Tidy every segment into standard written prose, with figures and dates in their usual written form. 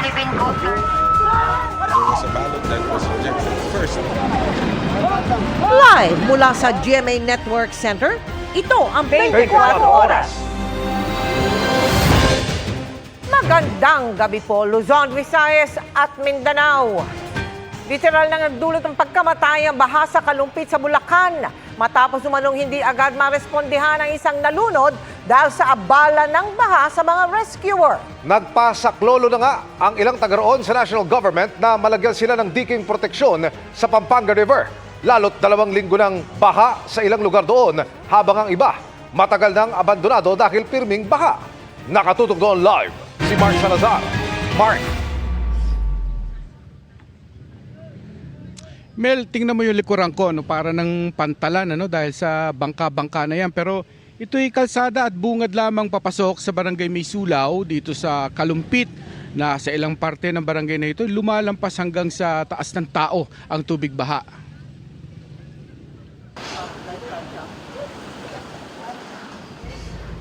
living quarters. There was a ballot that was rejected first. Live mula sa GMA Network Center, ito ang 24 Oras. Magandang gabi po, Luzon, Visayas at Mindanao. Literal na nagdulot ng pagkamatay ang baha sa Kalumpit sa Bulacan matapos umanong hindi agad marespondihan ang isang nalunod dahil sa abala ng baha sa mga rescuer. Nagpasaklolo na nga ang ilang taga-roon sa national government na malagyan sila ng diking proteksyon sa Pampanga River. Lalo't 2 linggo ng baha sa ilang lugar doon habang ang iba matagal nang abandonado dahil pirming baha. Nakatutok doon live si Mark Salazar. Mark. Mel, tingnan mo yung likuran ko, para ng pantalan dahil sa bangka-bangka na yan. Pero ito'y kalsada at bungad lamang papasok sa barangay May Sulaw dito sa Kalumpit na sa ilang parte ng barangay na ito lumalampas hanggang sa taas ng tao ang tubig baha.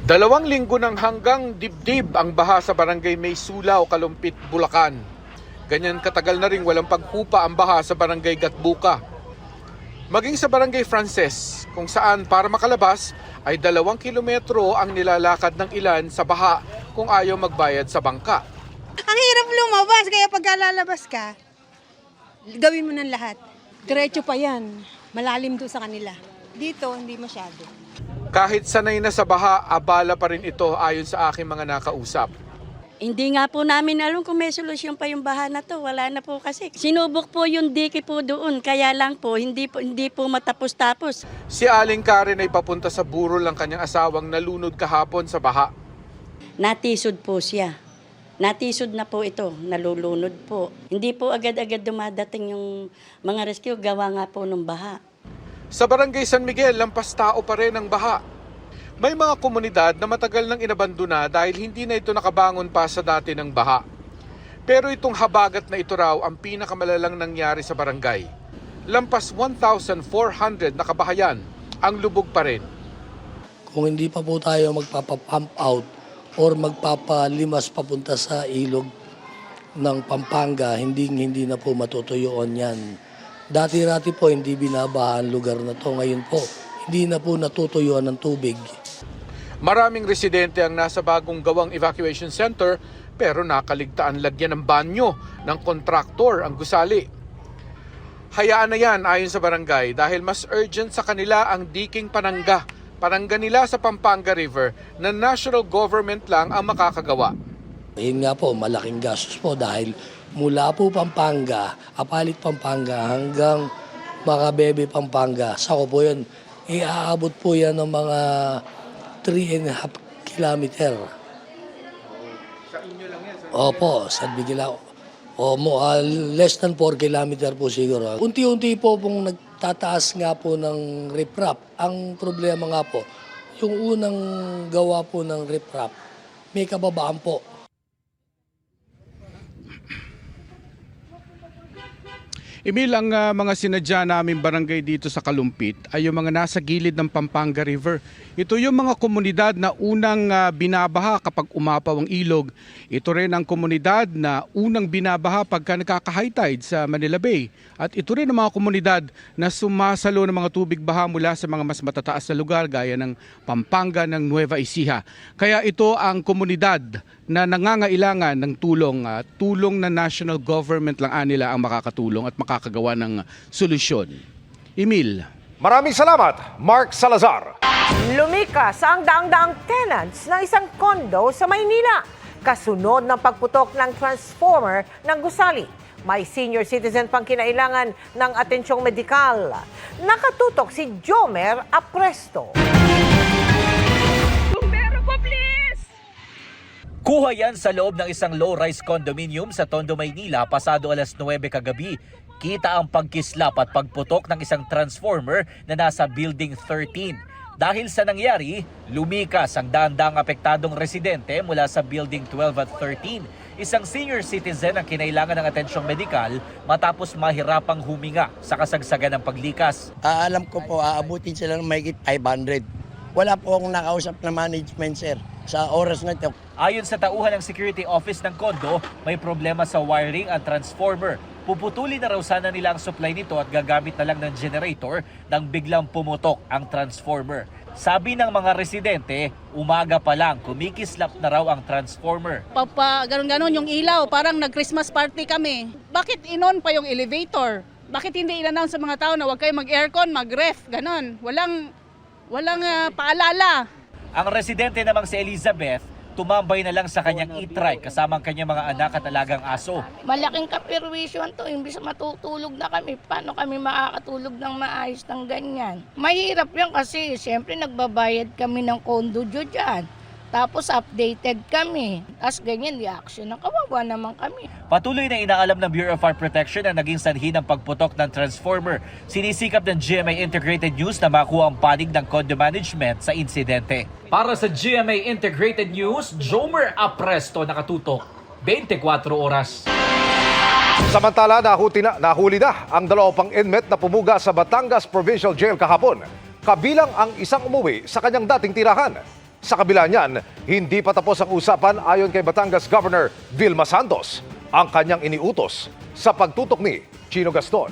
Dalawang linggo nang hanggang dibdib ang baha sa barangay May Sulaw, Kalumpit, Bulacan. Ganyan katagal na rin walang paghupa ang baha sa barangay Gatbuka. Maging sa barangay Frances, kung saan para makalabas ay 2 kilometro ang nilalakad ng ilan sa baha kung ayaw magbayad sa bangka. Ang hirap lumabas, kaya pagka lalabas ka, gawin mo ng lahat. Diretso pa yan, malalim doon sa kanila. Dito, hindi masyado. Kahit sanay na sa baha, abala pa rin ito ayon sa aking mga nakausap. Hindi nga po namin alam kung may solusyon pa yung baha na to. Wala na po kasi. Sinubok po yung dike po doon. Kaya lang po, hindi po matapos-tapos. Si Aling Karen ay papunta sa burol ng kanyang asawang nalunod kahapon sa baha. Natisod po siya. Natisod na po ito. Nalulunod po. Hindi po agad-agad dumadating yung mga rescue. Gawa nga po ng baha. Sa barangay San Miguel, lampas tao pa rin ang baha. May mga komunidad na matagal nang inabandona dahil hindi na ito nakabangon pa sa dati ng baha. Pero itong habagat na ito raw ang pinakamalalang nangyari sa barangay. Lampas 1,400 na kabahayan ang lubog pa rin. Kung hindi pa po tayo magpapa-pump out or magpapalimas papunta sa ilog ng Pampanga, hindi na po matutuyuan yan. Dati-rati po hindi binabaha ang lugar na to. Ngayon po, hindi na po natutuyuan ng tubig. Maraming residente ang nasa bagong gawang evacuation center pero nakaligtaan lagyan ng banyo ng kontraktor ang gusali. Hayaan na yan ayon sa barangay dahil mas urgent sa kanila ang diking panangga nila sa Pampanga River na national government lang ang makakagawa. Yun nga po, malaking gastos po dahil mula po Pampanga, Apalit Pampanga hanggang Makabebe Pampanga, sako po yun. Iaabot po yan ng mga 3.5 kilometer. Sa inyo lang yan? Opo, sa Bigilao. Less than 4 kilometer po siguro. Unti-unti po pong nagtataas nga po ng riprap. Ang problema nga po, yung unang gawa po ng riprap, may kababaan po. Emil, ang mga sinadya namin barangay dito sa Kalumpit ay yung mga nasa gilid ng Pampanga River. Ito yung mga komunidad na unang binabaha kapag umapaw ang ilog. Ito rin ang komunidad na unang binabaha pagka nakaka-high tide sa Manila Bay. At ito rin ang mga komunidad na sumasalo ng mga tubig baha mula sa mga mas matataas na lugar gaya ng Pampanga ng Nueva Ecija. Kaya ito ang komunidad na nangangailangan ng tulong na national government lang nila ang makakatulong at makakagawa ng solusyon. Emil. Maraming salamat, Mark Salazar. Lumikas ang daang-daang tenants ng isang kondo sa Maynila kasunod ng pagputok ng transformer ng gusali. May senior citizen pang kinailangan ng atensyong medikal. Nakatutok si Jomer Apresto. Kuha yan sa loob ng isang low-rise condominium sa Tondo, Maynila pasado alas 9 kagabi. Kita ang pagkislap at pagputok ng isang transformer na nasa Building 13. Dahil sa nangyari, lumikas ang daang-daang apektadong residente mula sa Building 12 at 13. Isang senior citizen ang kinailangan ng atensyong medikal matapos mahirapang huminga sa kasagsagan ng paglikas. Alam ko po, aabutin sila ng mahigit 500. Wala po akong nakausap na management, sir. sa oras na ito. Ayon sa tauhan ng security office ng kondo, may problema sa wiring at transformer. Puputulin na raw sana nila ang supply nito at gagamit na lang ng generator nang biglang pumutok ang transformer. Sabi ng mga residente, umaga pa lang kumikislap na raw ang transformer. Ganon-ganon yung ilaw, parang nag-Christmas party kami. Bakit inon pa yung elevator? Bakit hindi in-announce sa mga tao na huwag kayo mag-aircon, mag-ref, ganon? Walang paalala. Ang residente namang si Elizabeth, tumambay na lang sa kanyang e-trike kasama ang kanyang mga anak at alagang aso. Malaking kapirwisyon to, imbis matutulog na kami, paano kami makakatulog ng maayos ng ganyan? Mahirap yan kasi siyempre nagbabayad kami ng kondo dyan. Tapos updated kami. As ganyan, reaction ng kawawa naman kami. Patuloy na inaalam ng Bureau of Fire Protection ang naging sanhi ng pagputok ng transformer. Sinisikap ng GMA Integrated News na makuha ang panig ng condo management sa insidente. Para sa GMA Integrated News, Jomer Apresto nakatutok. 24 oras. Samantala, nahuli na ang 2 pang inmate na pumuga sa Batangas Provincial Jail kahapon. Kabilang ang isang umuwi sa kanyang dating tirahan. Sa kabila niyan, hindi pa tapos ang usapan ayon kay Batangas Governor Vilma Santos, ang kanyang iniutos sa pagtutok ni Chino Gaston.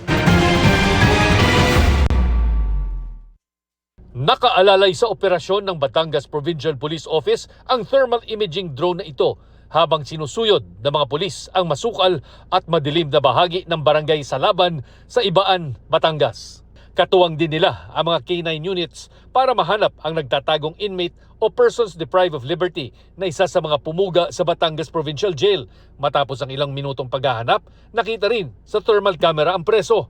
Nakaalalay sa operasyon ng Batangas Provincial Police Office ang thermal imaging drone na ito habang sinusuyod ng mga pulis ang masukal at madilim na bahagi ng barangay Salaban sa Ibaan, Batangas. Katuwang din nila ang mga K9 units para mahanap ang nagtatagong inmate o persons deprived of liberty na isa sa mga pumuga sa Batangas Provincial Jail. Matapos ang ilang minutong paghahanap, nakita rin sa thermal camera ang preso.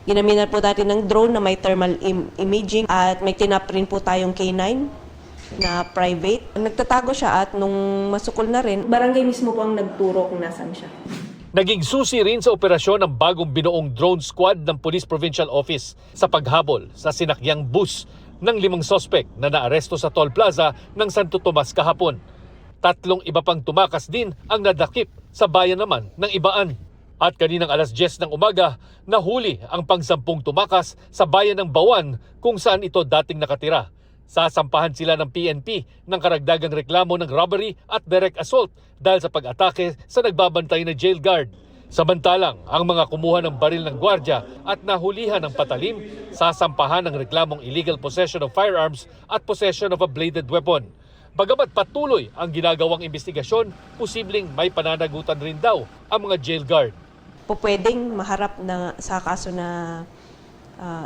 Ginamitan po natin ng drone na may thermal imaging at may tinap rin po tayong K9 na private. Nagtatago siya at nung masukol na rin, barangay mismo po ang nagturo kung nasan siya. Naging susi rin sa operasyon ng bagong binuong drone squad ng Police Provincial Office sa paghabol sa sinakyang bus ng 5 sospek na naaresto sa Toll Plaza ng Santo Tomas kahapon. 3 iba pang tumakas din ang nadakip sa bayan naman ng Ibaan. At kaninang alas 10 ng umaga, nahuli ang pang-10 tumakas sa bayan ng Bawan kung saan ito dating nakatira. Sasampahan sila ng PNP ng karagdagang reklamo ng robbery at direct assault dahil sa pag-atake sa nagbabantay na jail guard. Samantalang ang mga kumuha ng baril ng gwardya at nahulihan ng patalim, sasampahan ng reklamong illegal possession of firearms at possession of a bladed weapon. Bagamat patuloy ang ginagawang investigasyon, posibleng may pananagutan rin daw ang mga jail guard. Pwedeng maharap na sa kaso na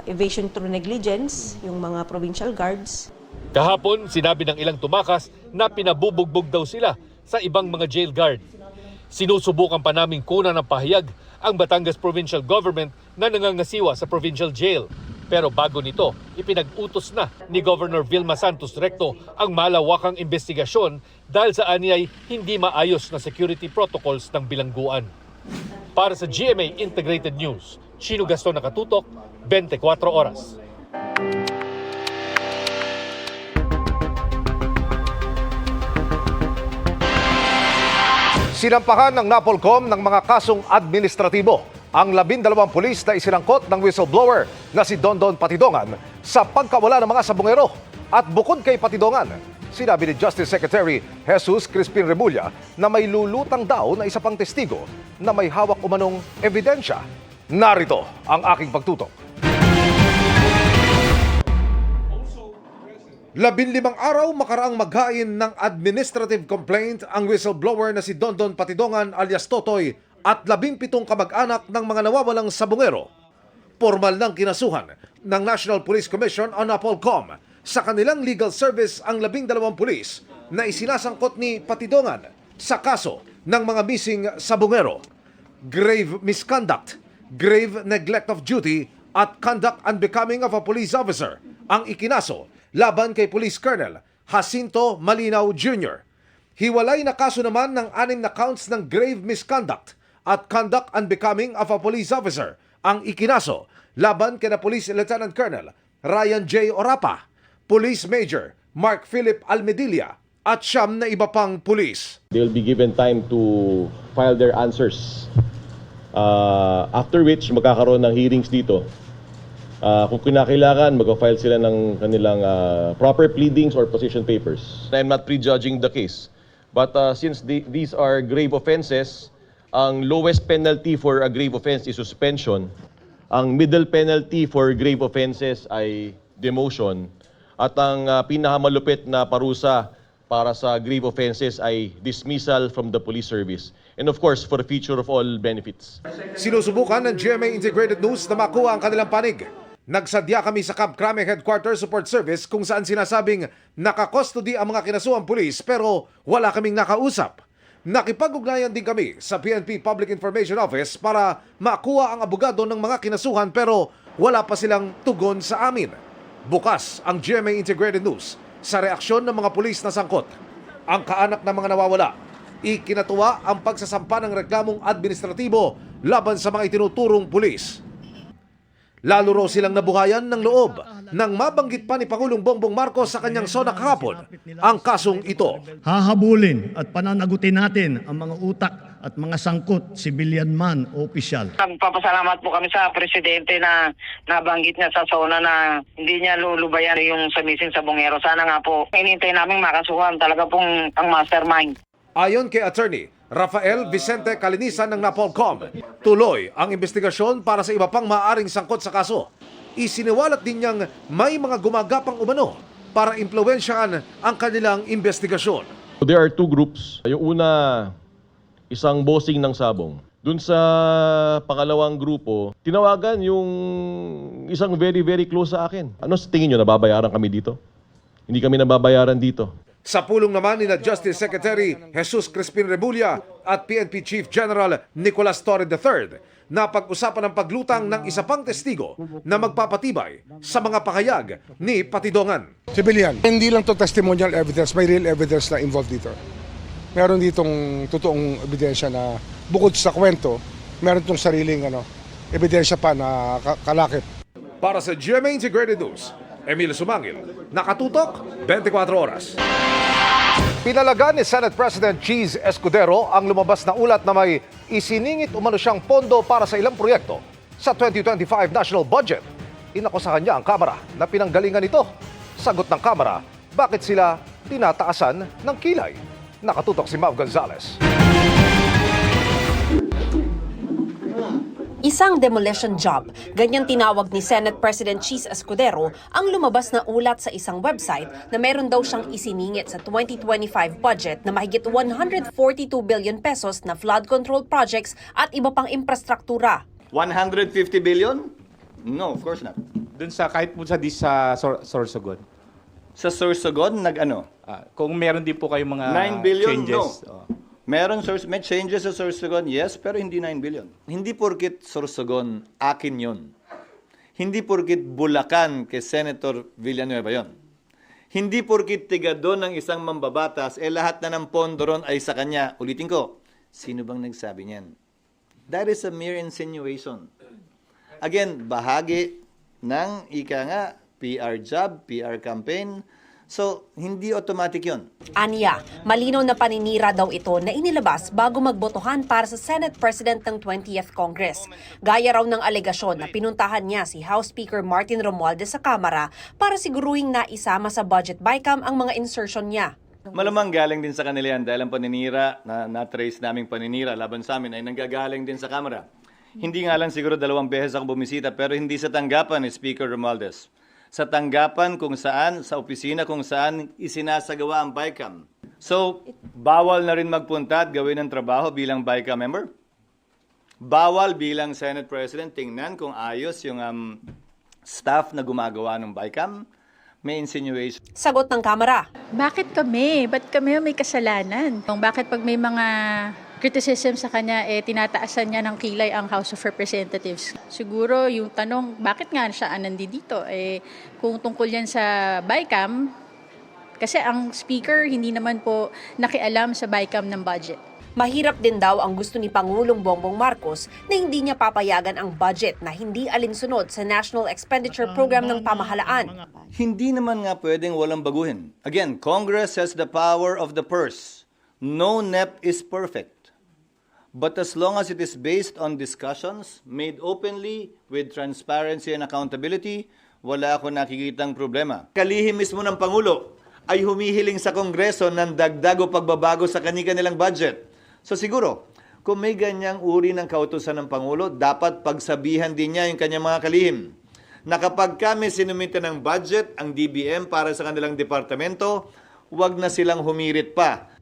evasion through negligence, yung mga provincial guards. Kahapon, sinabi ng ilang tumakas na pinabubugbog daw sila sa ibang mga jail guard. Sinusubukan pa naming kunan ng pahayag ang Batangas Provincial Government na nangangasiwa sa provincial jail. Pero bago nito, ipinag-utos na ni Governor Vilma Santos Recto ang malawakang investigasyon dahil sa anyay hindi maayos na security protocols ng bilangguan. Para sa GMA Integrated News, Chino Gaston nakatutok, 24 oras. Sinampahan ng NAPOLCOM ng mga kasong administratibo ang 12 pulis na isinangkot ng whistleblower na si Dondon Patidongan sa pagkawala ng mga sabungero. At bukod kay Patidongan, sinabi ni Justice Secretary Jesus Crispin Remulla na may lulutang daw na isa pang testigo na may hawak umanong ebidensya. Narito ang aking pagtutok. 15 araw makaraang maghain ng administrative complaint ang whistleblower na si Dondon Patidongan alias Totoy at 17 kamag-anak ng mga nawawalang sabungero. Formal ng kinasuhan ng National Police Commission o NAPOLCOM sa kanilang legal service ang 12 pulis na isinasangkot ni Patidongan sa kaso ng mga missing sabungero. Grave misconduct, grave neglect of duty at conduct unbecoming of a police officer ang ikinaso laban kay Police Colonel Jacinto Malinaw Jr. Hiwalay na kaso naman ng 6 na counts ng grave misconduct at conduct unbecoming of a police officer ang ikinaso laban kay na Police Lieutenant Colonel Ryan J. Orapa, Police Major Mark Philip Almedilla at 9 na iba pang pulis. They will be given time to file their answers. After which magkakaroon ng hearings dito Kung kinakailangan, mag-file sila ng kanilang proper pleadings or position papers. I'm not prejudging the case. But since these are grave offenses, ang lowest penalty for a grave offense is suspension. Ang middle penalty for grave offenses ay demotion. At ang pinakamalupit na parusa para sa grave offenses ay dismissal from the police service. And of course, for the future of all benefits. Sinusubukan ng GMA Integrated News na makuha ang kanilang panig. Nagsadya kami sa Camp Crame Headquarters Support Service kung saan sinasabing nakakustody ang mga kinasuhang pulis pero wala kaming nakausap. Nakipag-ugnayan din kami sa PNP Public Information Office para makuha ang abogado ng mga kinasuhan pero wala pa silang tugon sa amin. Bukas ang GMA Integrated News sa reaksyon ng mga pulis na sangkot. Ang kaanak ng mga nawawala, ikinatuwa ang pagsasampa ng reklamong administratibo laban sa mga itinuturong pulis. Lalo raw silang nabuhayan ng loob nang mabanggit pa ni Pangulong Bongbong Marcos sa kanyang SONA kahapon ang kasong ito. Hahabulin at pananagutin natin ang mga utak at mga sangkot, civilian man o opisyal. Nagpapasalamat po kami sa Presidente na nabanggit niya sa SONA na hindi niya lulubayan yung sumisin sa bungero. Sana nga po, inintay namin makasuhan talaga pong ang mastermind. Ayon kay Attorney Rafael Vicente Calinisan ng NAPOLCOM, tuloy ang investigasyon para sa iba pang maaaring sangkot sa kaso. Isiniwalat din niyang may mga gumagapang umano para impluwensyahan ang kanilang investigasyon. There are two groups. Yung una, isang bossing ng sabong. Dun sa pangalawang grupo, tinawagan yung isang very, very close sa akin. Ano sa tingin nyo, nababayaran kami dito? Hindi kami nababayaran dito. Sa pulong naman ni Justice Secretary Jesus Crispin Rebulla at PNP Chief General Nicolas Torre III na pag-usapan ang paglutang ng isa pang testigo na magpapatibay sa mga pahayag ni Patidongan. Civilian, hindi lang to testimonial evidence, may real evidence na involved dito. Meron ditong totoong ebidensya na bukod sa kwento, meron itong sariling ebidensya pa na kalakip. Para sa GMA Integrated News, Emilio Sumangil, nakatutok 24 oras. Pinalaga ni Senate President Cheese Escudero ang lumabas na ulat na may isiningit umano siyang pondo para sa ilang proyekto sa 2025 national budget. Inako sa kanya ang Kamara na pinanggalingan nito. Sagot ng Kamara, bakit sila tinataasan ng kilay? Nakatutok si Mau Gonzales. Isang demolition job. Ganyan tinawag ni Senate President Cheese Escudero ang lumabas na ulat sa isang website na meron daw siyang isiningit sa 2025 budget na mahigit 142 billion pesos na flood control projects at iba pang infrastruktura. 150 billion? No, of course not. Dun sa kahit po sa Sorsogon. Sa Sorsogon, Kung meron din po kayong mga 9 billion, changes. no. May changes sa Sorsogon, yes, pero hindi 9 billion. Hindi porkit Sorsogon, akin yon. Hindi porkit Bulacan kay Senator Villanueva yon. Hindi porkit tiga doon ng isang mambabatas, lahat na ng pondo ron ay sa kanya. Ulitin ko, sino bang nagsabi niyan? That is a mere insinuation. Again, bahagi ng PR job, PR campaign. So, hindi automatic yon. Aniya, malinaw na paninira daw ito na inilabas bago magbotohan para sa Senate President ng 20th Congress. Gaya raw ng alegasyon na pinuntahan niya si House Speaker Martin Romualdez sa Kamara para siguruhing naisama sa budget bycam ang mga insertion niya. Malamang galing din sa kanila yan dahil ang paninira, na-trace naming paninira laban sa amin ay nanggagaling din sa Kamara. Hindi nga lang siguro 2 beses ako bumisita pero hindi sa tanggapan ni Speaker Romualdez. Sa tanggapan kung saan, sa opisina kung saan isinasagawa ang BICAM. So, bawal na rin magpunta at gawin ang trabaho bilang BICAM member. Bawal bilang Senate President tingnan kung ayos yung staff na gumagawa ng BICAM. May insinuation. Sagot ng Kamara. Bakit kami? Ba't kami may kasalanan? Bakit pag may mga criticism sa kanya, tinataasan niya ng kilay ang House of Representatives? Siguro yung tanong, bakit nga siya nandito? Kung tungkol yan sa BICAM, kasi ang Speaker hindi naman po nakialam sa BICAM ng budget. Mahirap din daw ang gusto ni Pangulong Bongbong Marcos na hindi niya papayagan ang budget na hindi alinsunod sa National Expenditure Program ng pamahalaan. Hindi naman nga pwedeng walang baguhin. Again, Congress has the power of the purse. No NEP is perfect. But as long as it is based on discussions made openly with transparency and accountability, wala ako nakikitang problema. Kalihim mismo ng Pangulo ay humihiling sa Kongreso ng dagdag o pagbabago sa kanilang budget. So siguro, kung may ganyang uri ng kautusan ng Pangulo, dapat pagsabihan din niya yung kanyang mga kalihim na kapag kami sinumite ng budget ang DBM para sa kanilang departamento, huwag na silang humirit pa.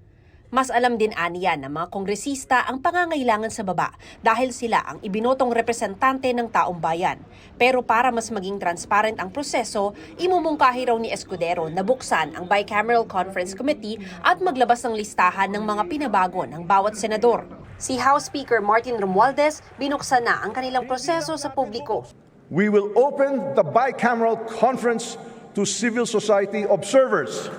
Mas alam din aniya ng mga kongresista ang pangangailangan sa baba dahil sila ang ibinotong representante ng taong bayan. Pero para mas maging transparent ang proseso, imumungkahi raw ni Escudero na buksan ang Bicameral Conference Committee at maglabas ng listahan ng mga pinabago ng bawat senador. Si House Speaker Martin Romualdez, binuksan na ang kanilang proseso sa publiko. We will open the Bicameral Conference to civil society observers.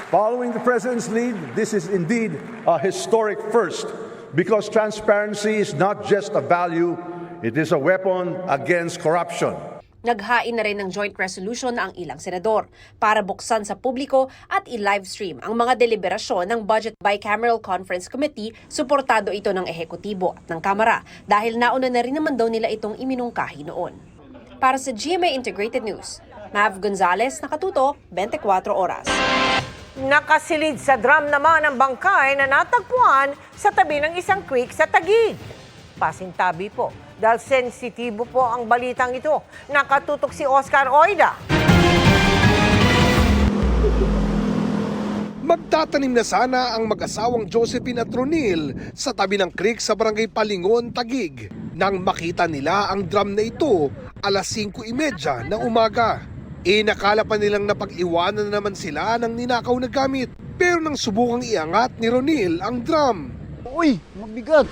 Following the President's lead, this is indeed a historic first because transparency is not just a value, it is a weapon against corruption. Naghain na rin ng joint resolution ang ilang senador para buksan sa publiko at i-livestream ang mga deliberasyon ng Budget Bicameral Conference Committee. Suportado ito ng ehekutibo at ng Kamara dahil nauna na rin naman daw nila itong iminungkahi noon. Para sa GMA Integrated News, Mav Gonzalez, nakatutok, 24 oras. Nakasilid sa drum naman ang bangkay na natagpuan sa tabi ng isang creek sa Taguig. Pasintabi po, dahil sensitibo po ang balitang ito. Nakatutok si Oscar Oida. Magtatanim na sana ang mag-asawang Josephine at Ronil sa tabi ng creek sa barangay Palingon, Taguig. Nang makita nila ang drum na ito, alas 5:30 ng umaga. Nakala pa nilang napag-iwanan na naman sila ng ninakaw na gamit. Pero nang subukang iangat ni Ronil ang drum. Uy, mabigat.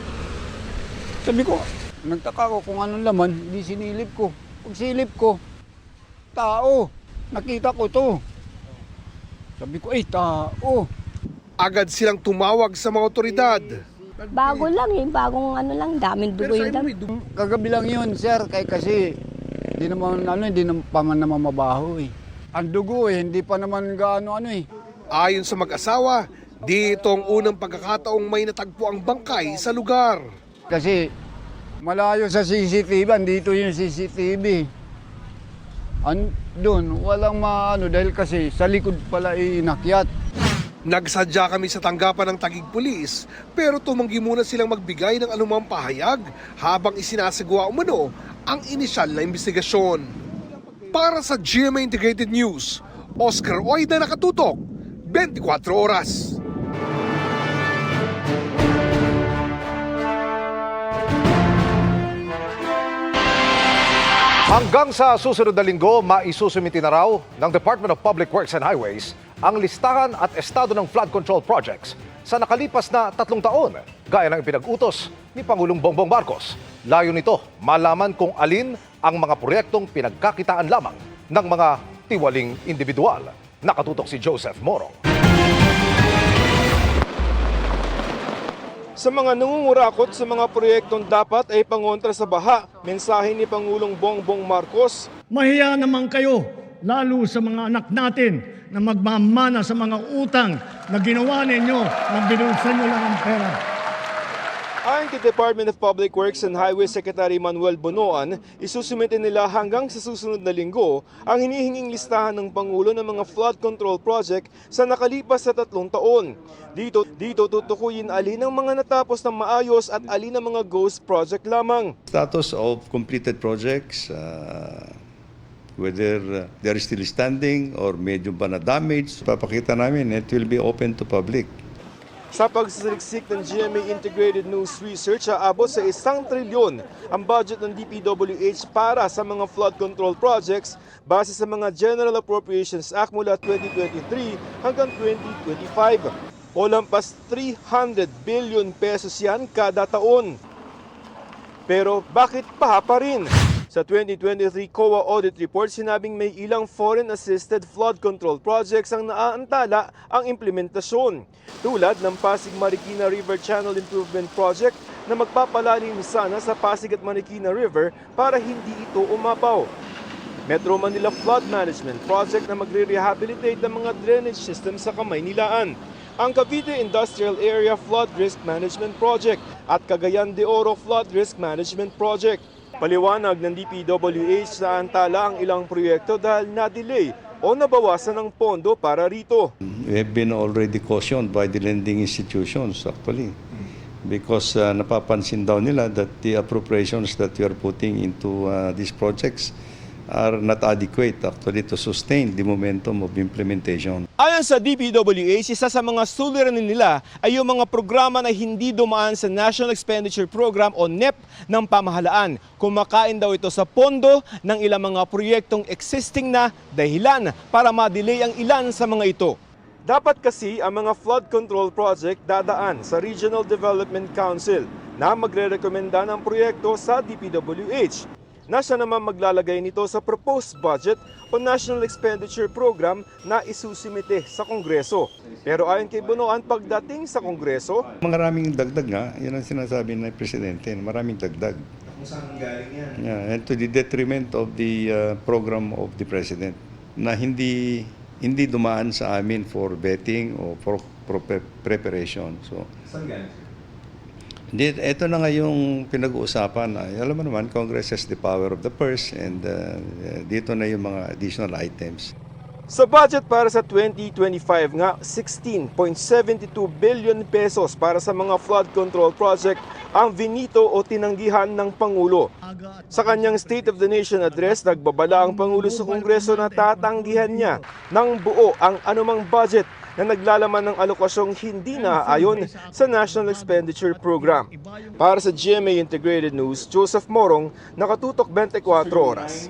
Sabi ko, nagtaka ko kung anong laman, hindi sinilip ko. Pag silip ko, tao, nakita ko to. Sabi ko, tao. Agad silang tumawag sa mga otoridad. Bago lang bagong daming dugo yung dam. Kagabi lang yun, sir, kasi hindi pa man naman mabaho eh. Ang dugo hindi pa naman gaano eh. Ayon sa mag-asawa, dito ang unang pagkakataong may natagpo ang bangkay sa lugar. Kasi malayo sa CCTV, andito yung CCTV. Doon, walang dahil kasi sa likod pala inakyat. Nagsadya kami sa tanggapan ng Taguig Police, pero tumanggi muna silang magbigay ng anumang pahayag habang isinasagawa umano ang inisyal na investigasyon. Para sa GMA Integrated News, Oscar Oida, nakatutok, 24 oras. Hanggang sa susunod na linggo, maisusumiti na raw ng Department of Public Works and Highways ang listahan at estado ng flood control projects sa nakalipas na 3 taon, gaya ng ipinag-utos ni Pangulong Bongbong Marcos. Layo nito, malaman kung alin ang mga proyektong pinagkakitaan lamang ng mga tiwaling individual. Nakatutok si Joseph Morong. Sa mga nangungurakot sa mga proyektong dapat ay pangontra sa baha, mensahe ni Pangulong Bongbong Marcos. Mahiya naman kayo, lalo sa mga anak natin na magmamana sa mga utang na ginawa ninyo na binulsan nyo lang ang pera. Ayon kay Department of Public Works and Highways Secretary Manuel Bonoan, isusumite nila hanggang sa susunod na linggo ang hinihinging listahan ng Pangulo ng mga flood control project sa nakalipas sa 3 taon. Dito tutukuyin alin ang mga natapos ng maayos at alin ang mga ghost project lamang. Status of completed projects, whether they're still standing or medyo ba na damage, papakita namin, it will be open to public. Sa pagsasaliksik ng GMA Integrated News Research, aabot sa 1 trilyon ang budget ng DPWH para sa mga flood control projects base sa mga General Appropriations Act mula 2023 hanggang 2025. O lampas 300 billion pesos yan kada taon. Pero bakit pa rin? Sa 2023 COA Audit Report, sinabing may ilang foreign-assisted flood control projects ang naaantala ang implementasyon. Tulad ng Pasig Marikina River Channel Improvement Project na magpapalalim sana sa Pasig at Marikina River para hindi ito umapaw. Metro Manila Flood Management Project na magre-rehabilitate ng mga drainage system sa Kamaynilaan. ang Cavite Industrial Area Flood Risk Management Project at Cagayan de Oro Flood Risk Management Project. Paliwanag ng DPWH na antala ang ilang proyekto dahil na-delay o nabawasan ng pondo para rito. We have been already cautioned by the lending institutions actually because napapansin daw nila that the appropriations that we are putting into these projects are not adequate actually to sustain the momentum of implementation. Ayon sa DPWH, isa sa mga suliranin nila ay yung mga programa na hindi dumaan sa National Expenditure Program o NEP ng pamahalaan. Kumakain daw ito sa pondo ng ilang mga proyektong existing na dahilan para ma-delay ang ilan sa mga ito. Dapat kasi ang mga flood control project dadaan sa Regional Development Council na magre-rekomenda ng proyekto sa DPWH. Na siya naman maglalagay nito sa proposed budget o National Expenditure Program na isusimite sa Kongreso. Pero ayon kay Bunoan, pagdating sa Kongreso, Maraming dagdag nga, yun ang sinasabi ng Presidente, maraming dagdag. kung saan galing yan? Yeah, and to the detriment of the program of the President na hindi dumaan sa amin for vetting o for preparation. So, Saan galing? ito na nga yung pinag-uusapan. Alam mo naman, Congress has the power of the purse and dito na yung mga additional items. Sa budget para sa 2025 nga, 16.72 billion pesos para sa mga flood control project ang vinito o tinanggihan ng Pangulo. Sa kanyang State of the Nation address, nagbabala ang Pangulo sa Kongreso na tatanggihan niya ng buo ang anumang budget na naglalaman ng alokasyong hindi naaayon sa National Expenditure Program. Para sa GMA Integrated News, Joseph Morong, nakatutok 24 oras.